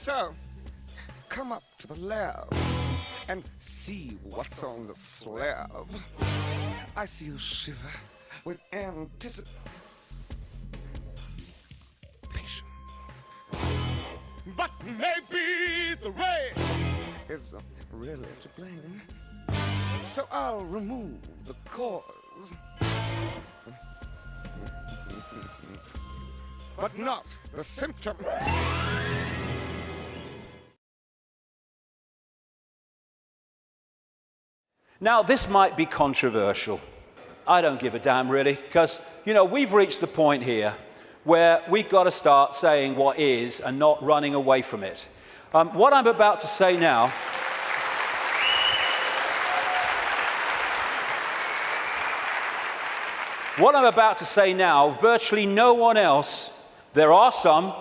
So, come up to the lab and see what's on the slab. I see you shiver with anticipation. But maybe the rain is really to blame. So I'll remove the cause. But not the symptom. Now, this might be controversial. I don't give a damn, really, because, you know, we've reached the point here where we've got to start saying what is and not running away from it. What I'm about to say now virtually no one else, there are some,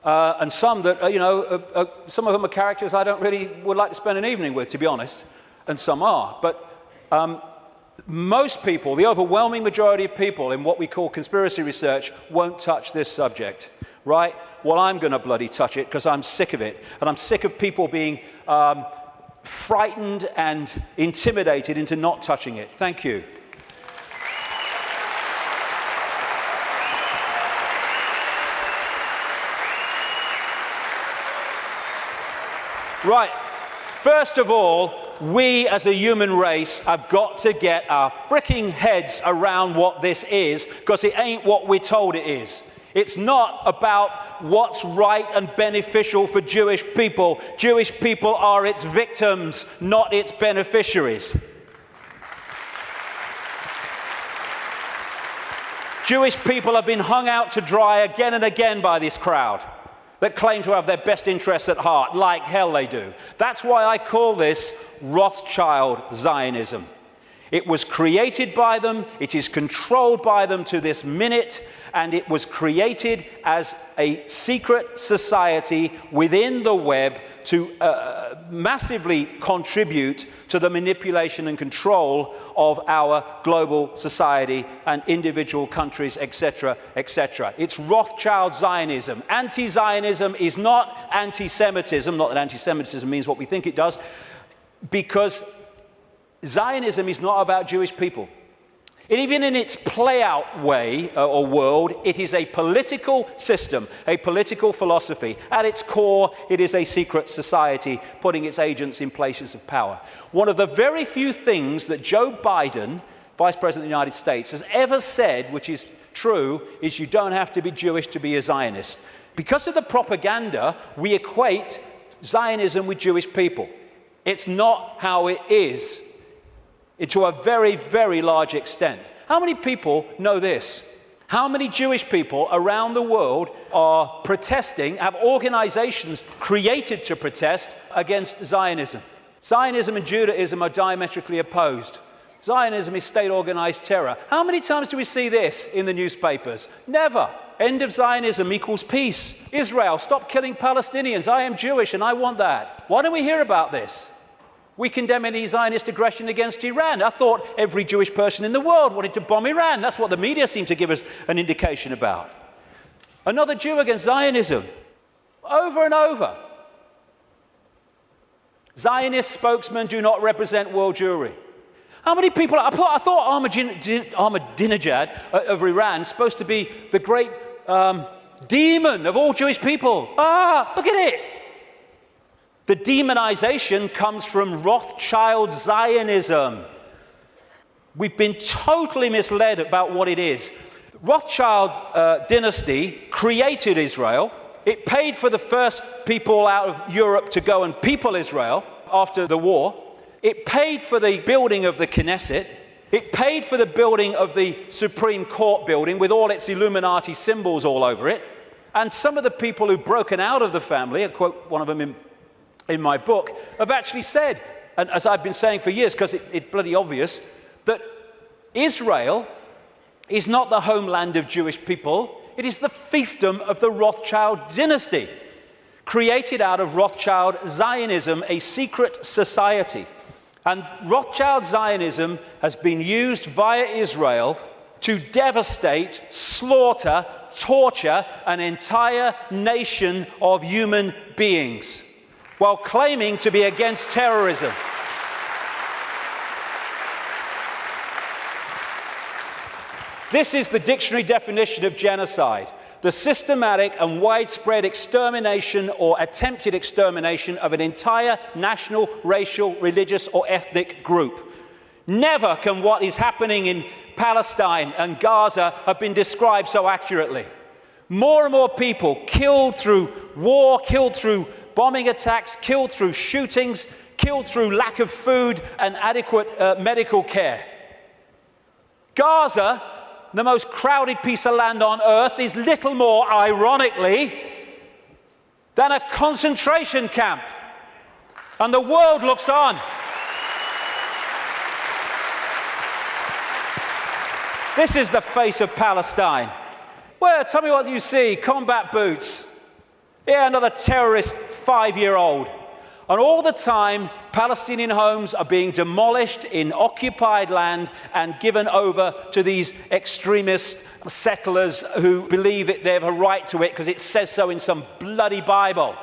and some that, you know, some of them are characters I don't really would like to spend an evening with, to be honest, and some are. But most people, the overwhelming majority of people in what we call conspiracy research, won't touch this subject, right? Well, I'm going to bloody touch it because I'm sick of it. And I'm sick of people being frightened and intimidated into not touching it. Thank you. Right. First of all, we as a human race have got to get our freaking heads around what this is, because it ain't what we're told it is. It's not about what's right and beneficial for Jewish people. Jewish people are its victims, not its beneficiaries. Jewish people have been hung out to dry again and again by this crowd that claim to have their best interests at heart, like hell they do. That's why I call this Rothschild Zionism. It was created by them, it is controlled by them to this minute, and it was created as a secret society within the web to massively contribute to the manipulation and control of our global society and individual countries, etc., etc. It's Rothschild Zionism. Anti-Zionism is not anti-Semitism, not that anti-Semitism means what we think it does, because Zionism is not about Jewish people. Even in its play-out way or world, it is a political system, a political philosophy. At its core, it is a secret society putting its agents in places of power. One of the very few things that Joe Biden, Vice President of the United States, has ever said, which is true, is you don't have to be Jewish to be a Zionist. Because of the propaganda, we equate Zionism with Jewish people. It's not how it is. To a very, very large extent. How many people know this? How many Jewish people around the world are protesting, have organizations created to protest against Zionism? Zionism and Judaism are diametrically opposed. Zionism is state-organized terror. How many times do we see this in the newspapers? Never. End of Zionism equals peace. Israel, stop killing Palestinians. I am Jewish and I want that. Why don't we hear about this? We condemn any Zionist aggression against Iran. I thought every Jewish person in the world wanted to bomb Iran. That's what the media seem to give us an indication about. Another Jew against Zionism. Over and over. Zionist spokesmen do not represent world Jewry. How many people... I thought Ahmadinejad of Iran is supposed to be the great demon of all Jewish people. Look at it. The demonization comes from Rothschild Zionism. We've been totally misled about what it is. Rothschild dynasty created Israel. It paid for the first people out of Europe to go and people Israel after the war. It paid for the building of the Knesset. It paid for the building of the Supreme Court building with all its Illuminati symbols all over it. And some of the people who've broken out of the family, I quote one of them in my book, have actually said, and as I've been saying for years, because it's bloody obvious, that Israel is not the homeland of Jewish people, it is the fiefdom of the Rothschild dynasty, created out of Rothschild Zionism, a secret society. And Rothschild Zionism has been used via Israel to devastate, slaughter torture an entire nation of human beings while claiming to be against terrorism. This is the dictionary definition of genocide: the systematic and widespread extermination or attempted extermination of an entire national, racial, religious, or ethnic group. Never can what is happening in Palestine and Gaza have been described so accurately. More and more people killed through war, killed through bombing attacks, killed through shootings, killed through lack of food and adequate medical care. Gaza, the most crowded piece of land on earth, is little more, ironically, than a concentration camp. And the world looks on. This is the face of Palestine. Well, tell me what you see. Combat boots. Yeah, another terrorist 5-year-old. And all the time, Palestinian homes are being demolished in occupied land and given over to these extremist settlers who believe they have a right to it because it says so in some bloody Bible.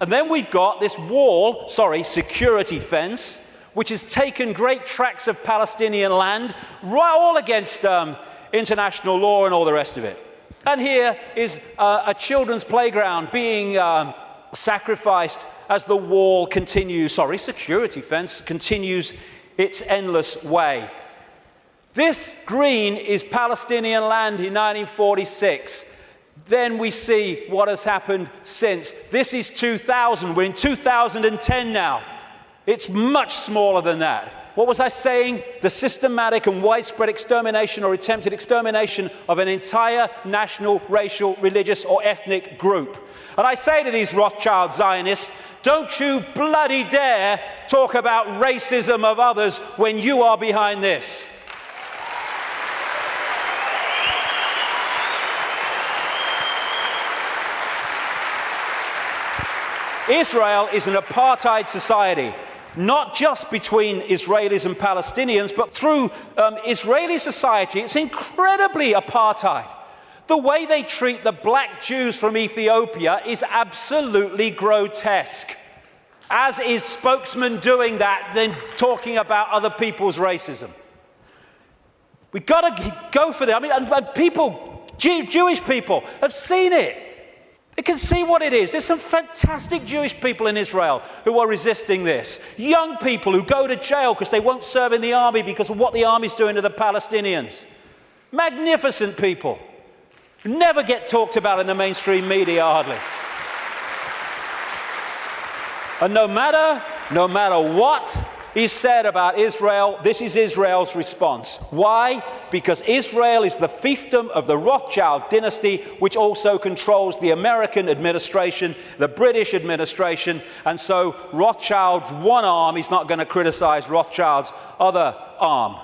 And then we've got this security fence, which has taken great tracts of Palestinian land, all against international law and all the rest of it. And here is a children's playground being sacrificed as the wall security fence continues its endless way. This green is Palestinian land in 1946. Then we see what has happened since. This is 2000. We're in 2010 now. It's much smaller than that. What was I saying? The systematic and widespread extermination or attempted extermination of an entire national, racial, religious, or ethnic group. And I say to these Rothschild Zionists, don't you bloody dare talk about racism of others when you are behind this. Israel is an apartheid society. Not just between Israelis and Palestinians, but through Israeli society. It's incredibly apartheid. The way they treat the black Jews from Ethiopia is absolutely grotesque. As is spokesman doing that, then talking about other people's racism. We've got to go for that. I mean, and people, Jewish people, have seen it. They can see what it is. There's some fantastic Jewish people in Israel who are resisting this. Young people who go to jail because they won't serve in the army because of what the army's doing to the Palestinians. Magnificent people. Never get talked about in the mainstream media, hardly. And no matter what is said about Israel, this is Israel's response. Why? Because Israel is the fiefdom of the Rothschild dynasty, which also controls the American administration, the British administration, and so Rothschild's one arm is not going to criticize Rothschild's other arm.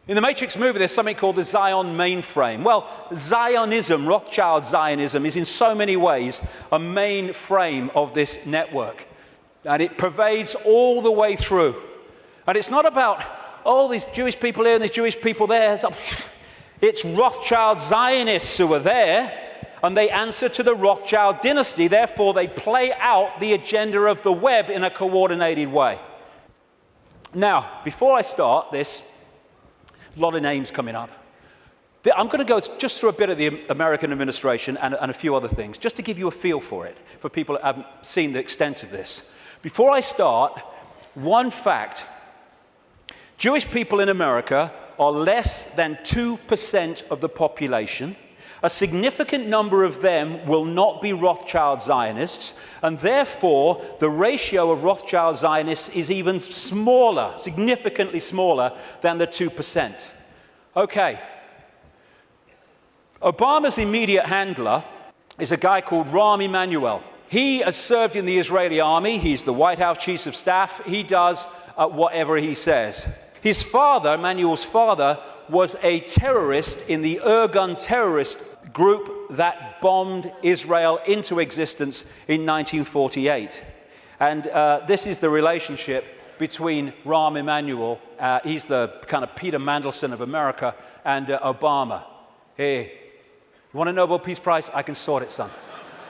In the Matrix movie, there's something called the Zion mainframe. Well, Zionism, Rothschild Zionism, is in so many ways a mainframe of this network. And it pervades all the way through. And it's not about, these Jewish people here and these Jewish people there. It's Rothschild Zionists who are there, and they answer to the Rothschild dynasty. Therefore, they play out the agenda of the web in a coordinated way. Now, before I start this, a lot of names coming up. I'm going to go just through a bit of the American administration and a few other things, just to give you a feel for it, for people that haven't seen the extent of this. Before I start, one fact. Jewish people in America are less than 2% of the population. A significant number of them will not be Rothschild Zionists, and therefore the ratio of Rothschild Zionists is even smaller, significantly smaller than the 2%. Okay. Obama's immediate handler is a guy called Rahm Emanuel. He has served in the Israeli army. He's the White House Chief of Staff. He does whatever he says. His father, Emanuel's father, was a terrorist in the Irgun terrorist group that bombed Israel into existence in 1948. And this is the relationship between Rahm Emanuel, he's the kind of Peter Mandelson of America, and Obama. Hey, you want a Nobel Peace Prize? I can sort it, son.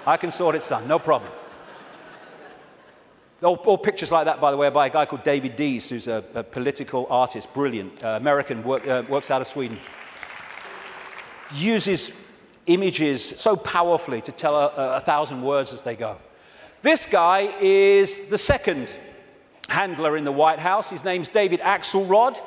I can sort it, son. No problem. All pictures like that, by the way, are by a guy called David Dees, who's a political artist, brilliant, American, works out of Sweden. Uses images so powerfully to tell 1,000 words as they go. This guy is the second handler in the White House. His name's David Axelrod,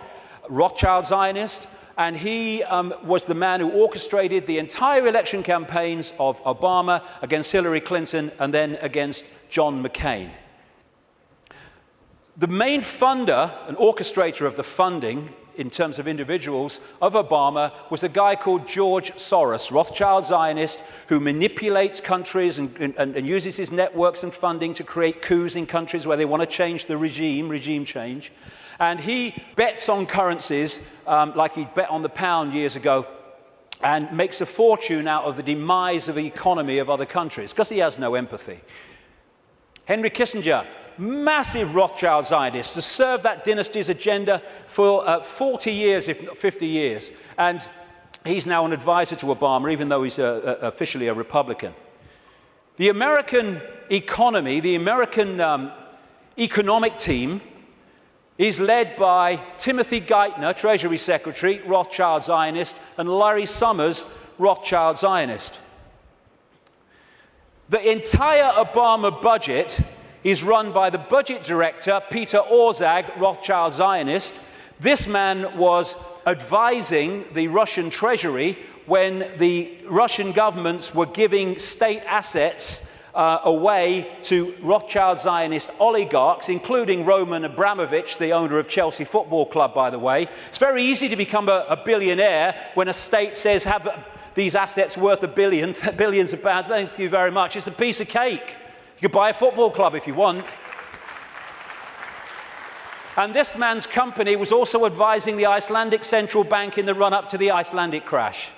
Rothschild Zionist, and he was the man who orchestrated the entire election campaigns of Obama against Hillary Clinton and then against John McCain. The main funder and orchestrator of the funding in terms of individuals of Obama was a guy called George Soros, Rothschild Zionist, who manipulates countries and uses his networks and funding to create coups in countries where they want to change the regime change. And he bets on currencies like he bet on the pound years ago and makes a fortune out of the demise of the economy of other countries because he has no empathy. Henry Kissinger, massive Rothschild Zionist, has served that dynasty's agenda for 40 years, if not 50 years. And he's now an advisor to Obama, even though he's officially a Republican. The American economy, the American economic team, is led by Timothy Geithner, Treasury Secretary, Rothschild Zionist, and Larry Summers, Rothschild Zionist. The entire Obama budget is run by the budget director, Peter Orszag, Rothschild Zionist. This man was advising the Russian treasury when the Russian governments were giving state assets away to Rothschild Zionist oligarchs, including Roman Abramovich, the owner of Chelsea Football Club, by the way. It's very easy to become a billionaire when a state says, have these assets worth billions of pounds. Thank you very much. It's a piece of cake. You could buy a football club if you want. And this man's company was also advising the Icelandic central bank in the run-up to the Icelandic crash.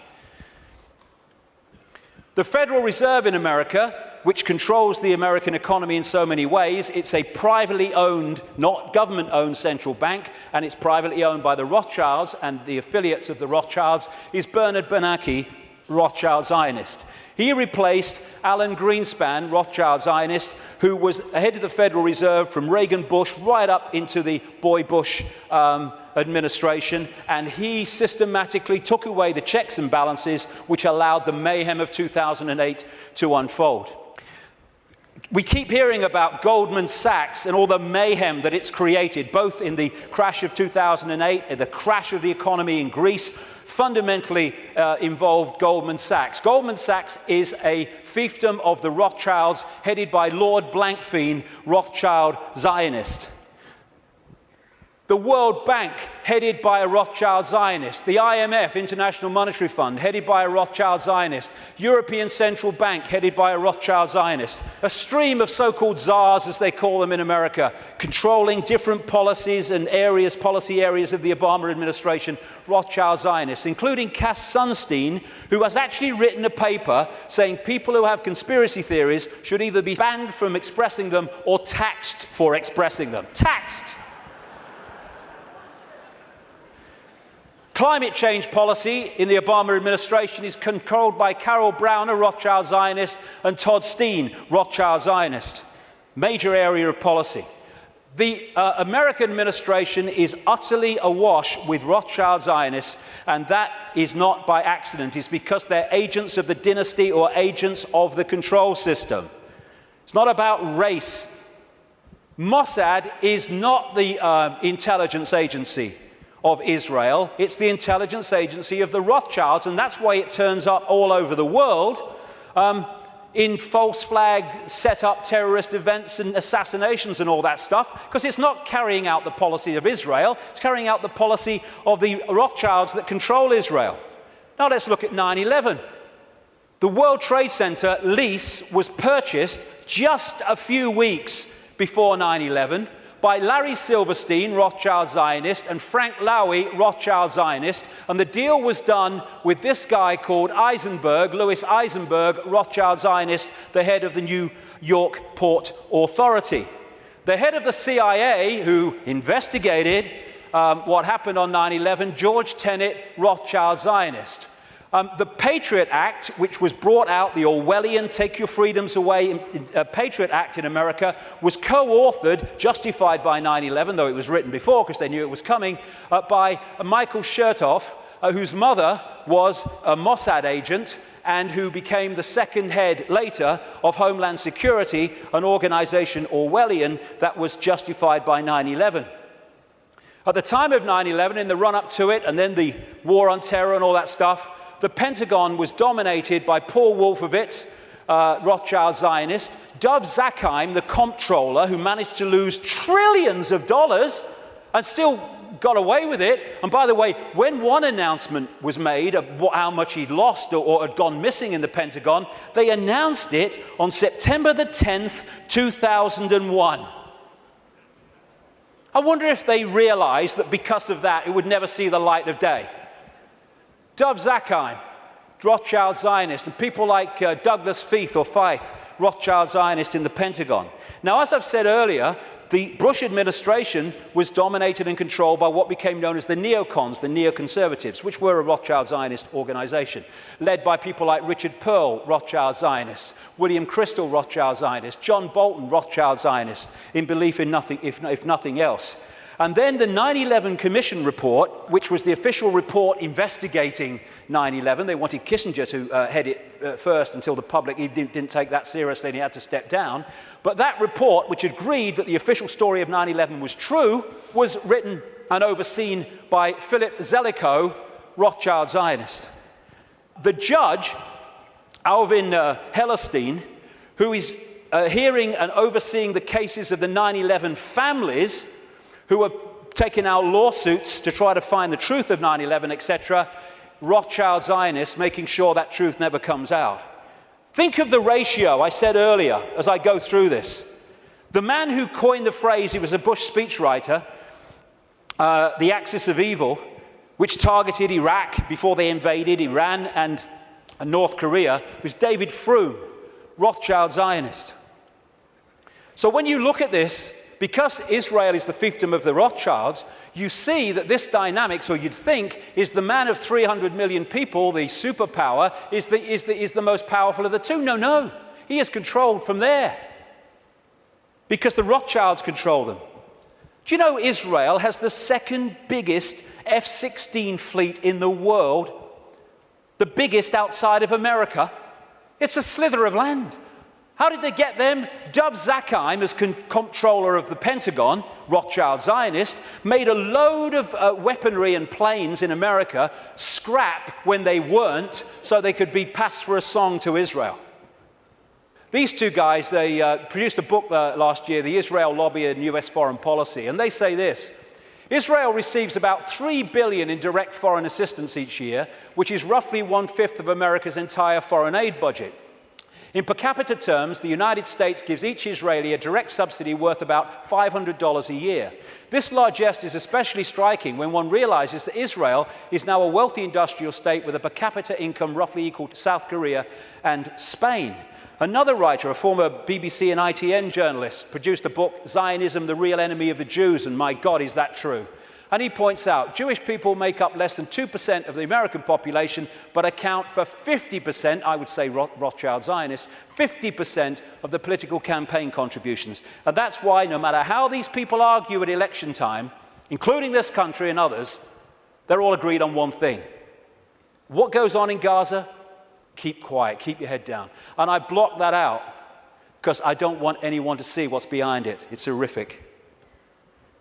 The Federal Reserve in America, which controls the American economy in so many ways, it's a privately owned, not government-owned central bank, and it's privately owned by the Rothschilds and the affiliates of the Rothschilds, is Bernard Bernanke, Rothschild Zionist. He replaced Alan Greenspan, Rothschild Zionist, who was head of the Federal Reserve from Reagan Bush right up into the Boy Bush administration, and he systematically took away the checks and balances which allowed the mayhem of 2008 to unfold. We keep hearing about Goldman Sachs and all the mayhem that it's created, both in the crash of 2008 and the crash of the economy in Greece, fundamentally involved Goldman Sachs. Goldman Sachs is a fiefdom of the Rothschilds, headed by Lord Blankfein, Rothschild Zionist. The World Bank, headed by a Rothschild Zionist. The IMF, International Monetary Fund, headed by a Rothschild Zionist. European Central Bank, headed by a Rothschild Zionist. A stream of so-called czars, as they call them in America, controlling different policies and policy areas of the Obama administration, Rothschild Zionists, including Cass Sunstein, who has actually written a paper saying people who have conspiracy theories should either be banned from expressing them or taxed for expressing them. Taxed! Climate change policy in the Obama administration is controlled by Carol Browner, Rothschild Zionist, and Todd Steen, Rothschild Zionist. Major area of policy. The American administration is utterly awash with Rothschild Zionists, and that is not by accident. It's because they're agents of the dynasty or agents of the control system. It's not about race. Mossad is not the intelligence agency of Israel. It's the intelligence agency of the Rothschilds, and that's why it turns up all over the world in false flag set up terrorist events and assassinations and all that stuff, because it's not carrying out the policy of Israel, it's carrying out the policy of the Rothschilds that control Israel. Now let's look at 9/11. The World Trade Center lease was purchased just a few weeks before 9/11 by Larry Silverstein, Rothschild Zionist, and Frank Lowy, Rothschild Zionist, and the deal was done with this guy called Eisenberg, Louis Eisenberg, Rothschild Zionist, the head of the New York Port Authority. The head of the CIA, who investigated what happened on 9/11, George Tenet, Rothschild Zionist. The Patriot Act, which was brought out, the Orwellian Take Your Freedoms Away Patriot Act in America, was co-authored, justified by 9/11, though it was written before because they knew it was coming, by Michael Chertoff, whose mother was a Mossad agent and who became the second head later of Homeland Security, an organization Orwellian that was justified by 9/11. At the time of 9/11, in the run-up to it, and then the war on terror and all that stuff, the Pentagon was dominated by Paul Wolfowitz, Rothschild Zionist, Dov Zakheim, the comptroller, who managed to lose trillions of dollars and still got away with it. And by the way, when one announcement was made of how much he'd lost or had gone missing in the Pentagon, they announced it on September the 10th, 2001. I wonder if they realized that because of that, it would never see the light of day. Dov Zakheim, Rothschild Zionist, and people like Douglas Feith or Feith, Rothschild Zionist in the Pentagon. Now, as I've said earlier, the Bush administration was dominated and controlled by what became known as the neocons, the neoconservatives, which were a Rothschild Zionist organization, led by people like Richard Pearl, Rothschild Zionist, William Crystal, Rothschild Zionist, John Bolton, Rothschild Zionist, in belief in nothing, if nothing else. And then the 9/11 Commission report, which was the official report investigating 9/11. They wanted Kissinger to head it first until the public didn't take that seriously and he had to step down. But that report, which agreed that the official story of 9/11 was true, was written and overseen by Philip Zelikow, Rothschild Zionist. The judge, Alvin Hellerstein, who is hearing and overseeing the cases of the 9/11 families, who are taking out lawsuits to try to find the truth of 9/11, etc., Rothschild Zionists making sure that truth never comes out. Think of the ratio I said earlier as I go through this. The man who coined the phrase, he was a Bush speechwriter, the axis of evil, which targeted Iraq before they invaded Iran and North Korea, was David Froome, Rothschild Zionist. So when you look at this, because Israel is the fiefdom of the Rothschilds, you see that this dynamics, or you'd think, is the man of 300 million people, the superpower, is the most powerful of the two. No. He is controlled from there because the Rothschilds control them. Do you know Israel has the second biggest F-16 fleet in the world, the biggest outside of America? It's a slither of land. How did they get them? Dov Zakheim, as comptroller of the Pentagon, Rothschild Zionist, made a load of weaponry and planes in America scrap when they weren't, so they could be passed for a song to Israel. These two guys, they produced a book last year, The Israel Lobby and U.S. Foreign Policy, and they say this: Israel receives about $3 billion in direct foreign assistance each year, which is roughly 1/5 of America's entire foreign aid budget. In per capita terms, the United States gives each Israeli a direct subsidy worth about $500 a year. This largesse is especially striking when one realizes that Israel is now a wealthy industrial state with a per capita income roughly equal to South Korea and Spain. Another writer, a former BBC and ITN journalist, produced a book, Zionism, the Real Enemy of the Jews, and my God, is that true? And he points out, Jewish people make up less than 2% of the American population, but account for 50%, I would say Rothschild Zionists, 50% of the political campaign contributions. And that's why, no matter how these people argue at election time, including this country and others, they're all agreed on one thing. What goes on in Gaza? Keep quiet, keep your head down. And I block that out because I don't want anyone to see what's behind it. It's horrific.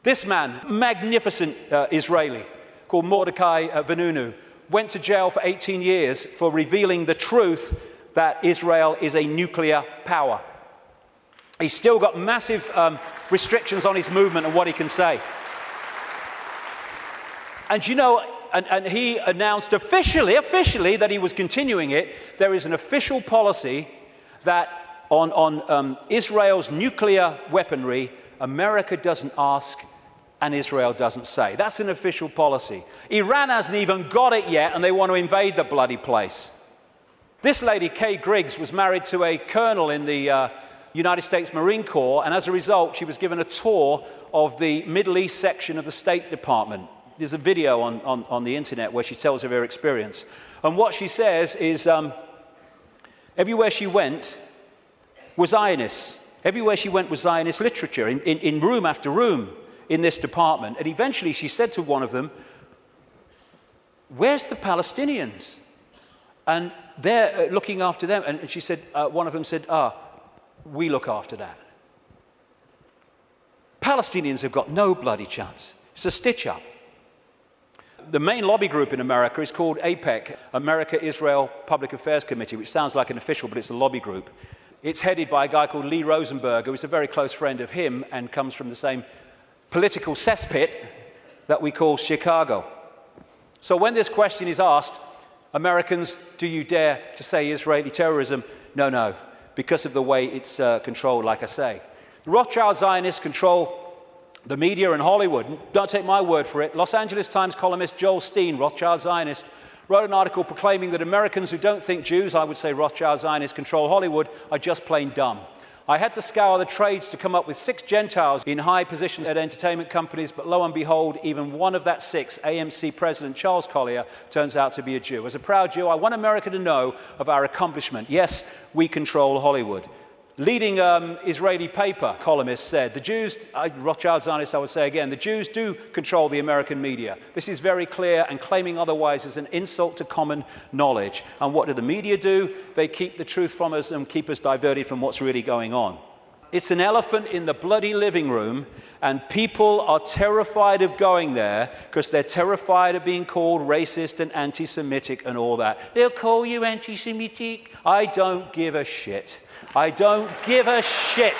This man, magnificent Israeli, called Mordecai Vanunu, went to jail for 18 years for revealing the truth that Israel is a nuclear power. He's still got massive restrictions on his movement and what he can say. And you know, and he announced officially that he was continuing it. There is an official policy that on Israel's nuclear weaponry, America doesn't ask and Israel doesn't say. That's an official policy. Iran hasn't even got it yet, and they want to invade the bloody place. This lady, Kay Griggs, was married to a colonel in the United States Marine Corps, and as a result, she was given a tour of the Middle East section of the State Department. there's a video on the internet where she tells of her experience. And what she says is everywhere she went was Zionists. Everywhere she went was Zionist literature, in room after room in this department. And eventually she said to one of them, "Where's the Palestinians?" And they're looking after them. And she said, one of them said, "We look after that." Palestinians have got no bloody chance. It's a stitch-up. The main lobby group in America is called AIPAC, America-Israel Public Affairs Committee, which sounds like an official, but it's a lobby group. It's headed by a guy called Lee Rosenberg, who is a very close friend of him and comes from the same political cesspit that we call Chicago. So when this question is asked, Americans, do you dare to say Israeli terrorism? No, no, because of the way it's controlled, like I say. The Rothschild Zionists control the media and Hollywood. Don't take my word for it. Los Angeles Times columnist Joel Steen, Rothschild Zionist, wrote an article proclaiming that Americans who don't think Jews, I would say Rothschild Zionists, control Hollywood, are just plain dumb. I had to scour the trades to come up with 6 Gentiles in high positions at entertainment companies, but lo and behold, even one of that 6, AMC President Charles Collier, turns out to be a Jew. As a proud Jew, I want America to know of our accomplishment. Yes, we control Hollywood. Leading Israeli paper columnist said, the Jews, Rothschild Zionists, I would say again, the Jews do control the American media. This is very clear, and claiming otherwise is an insult to common knowledge. And what do the media do? They keep the truth from us and keep us diverted from what's really going on. It's an elephant in the bloody living room, and people are terrified of going there because they're terrified of being called racist and anti-Semitic and all that. They'll call you anti-Semitic. I don't give a shit. I don't give a shit.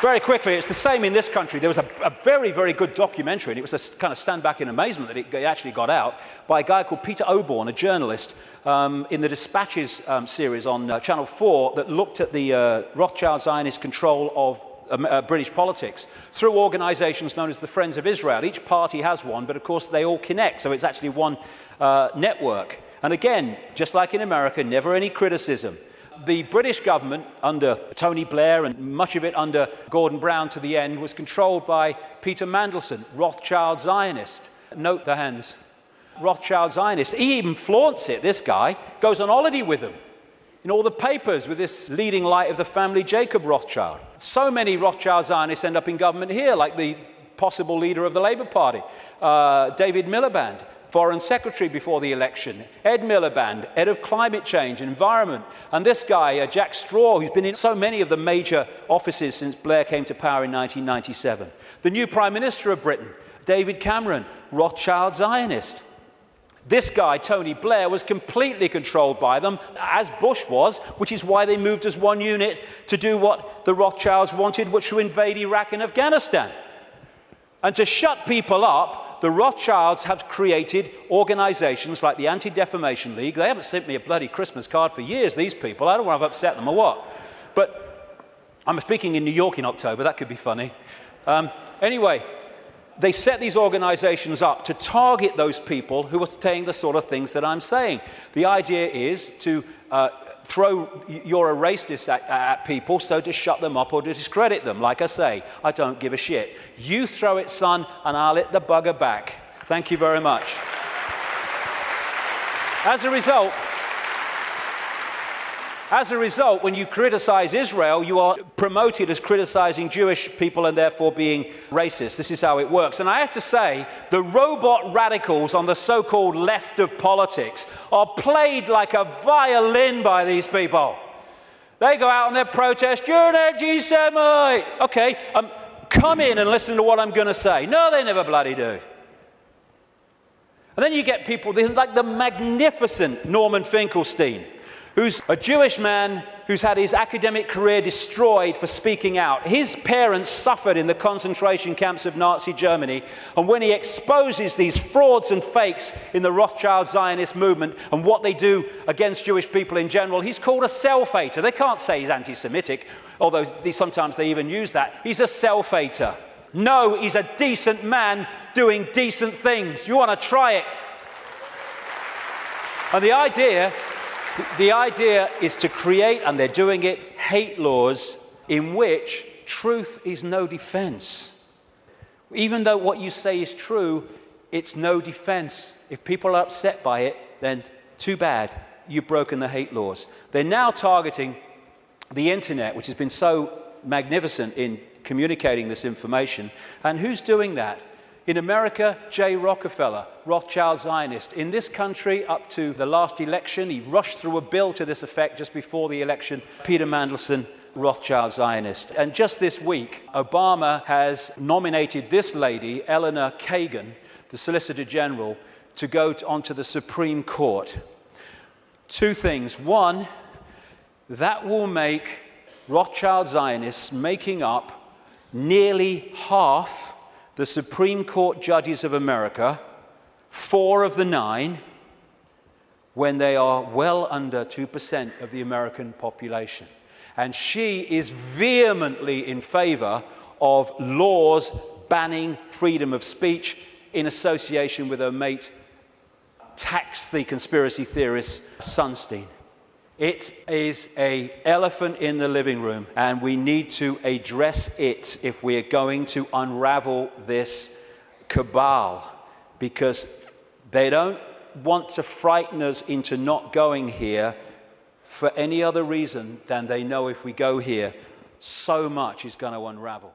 Very quickly, it's the same in this country. There was a very, very good documentary, and it was a kind of stand back in amazement that it actually got out, by a guy called Peter Oborn, a journalist, in the Dispatches series on Channel 4 that looked at the Rothschild Zionist control of British politics through organizations known as the Friends of Israel. Each party has one, but of course they all connect, so it's actually one network. And again, just like in America, never any criticism. The British government, under Tony Blair and much of it under Gordon Brown to the end, was controlled by Peter Mandelson, Rothschild Zionist. Note the hands. Rothschild Zionist. He even flaunts it, this guy, goes on holiday with them in all the papers with this leading light of the family, Jacob Rothschild. So many Rothschild Zionists end up in government here, like the possible leader of the Labour Party, David Miliband, Foreign Secretary before the election, Ed Miliband, head of climate change and environment, and this guy, Jack Straw, who's been in so many of the major offices since Blair came to power in 1997. The new Prime Minister of Britain, David Cameron, Rothschild Zionist. This guy, Tony Blair, was completely controlled by them, as Bush was, which is why they moved as one unit to do what the Rothschilds wanted, which was to invade Iraq and Afghanistan. And to shut people up, the Rothschilds have created organizations like the Anti-Defamation League. They haven't sent me a bloody Christmas card for years, these people. I don't want to upset them or what. But I'm speaking in New York in October. That could be funny. Anyway, they set these organizations up to target those people who are saying the sort of things that I'm saying. The idea is to throw you're a racist at people, so to shut them up or to discredit them. Like I say, I don't give a shit. You throw it, son, and I'll hit the bugger back. Thank you very much. As a result, when you criticize Israel, you are promoted as criticizing Jewish people and therefore being racist. This is how it works. And I have to say, the robot radicals on the so-called left of politics are played like a violin by these people. They go out on their protest, you're an anti-Semite. Okay, come in and listen to what I'm going to say. No, they never bloody do. And then you get people like the magnificent Norman Finkelstein, who's a Jewish man who's had his academic career destroyed for speaking out. His parents suffered in the concentration camps of Nazi Germany, and when he exposes these frauds and fakes in the Rothschild Zionist movement and what they do against Jewish people in general, he's called a self-hater. They can't say he's anti-Semitic, although sometimes they even use that. He's a self-hater. No, he's a decent man doing decent things. You want to try it? And the idea is to create, and they're doing it, hate laws in which truth is no defense. Even though what you say is true, it's no defense. If people are upset by it, then too bad, you've broken the hate laws. They're now targeting the internet, which has been so magnificent in communicating this information. And who's doing that? In America, J. Rockefeller, Rothschild Zionist. In this country, up to the last election, he rushed through a bill to this effect just before the election, Peter Mandelson, Rothschild Zionist. And just this week, Obama has nominated this lady, Eleanor Kagan, the Solicitor General, to go onto the Supreme Court. Two things. One, that will make Rothschild Zionists making up nearly half the Supreme Court judges of America, 4 of the 9, when they are well under 2% of the American population. And she is vehemently in favor of laws banning freedom of speech in association with her mate, tax the conspiracy theorist Sunstein. It is an elephant in the living room, and we need to address it if we are going to unravel this cabal, because they don't want to frighten us into not going here for any other reason than they know if we go here, so much is going to unravel.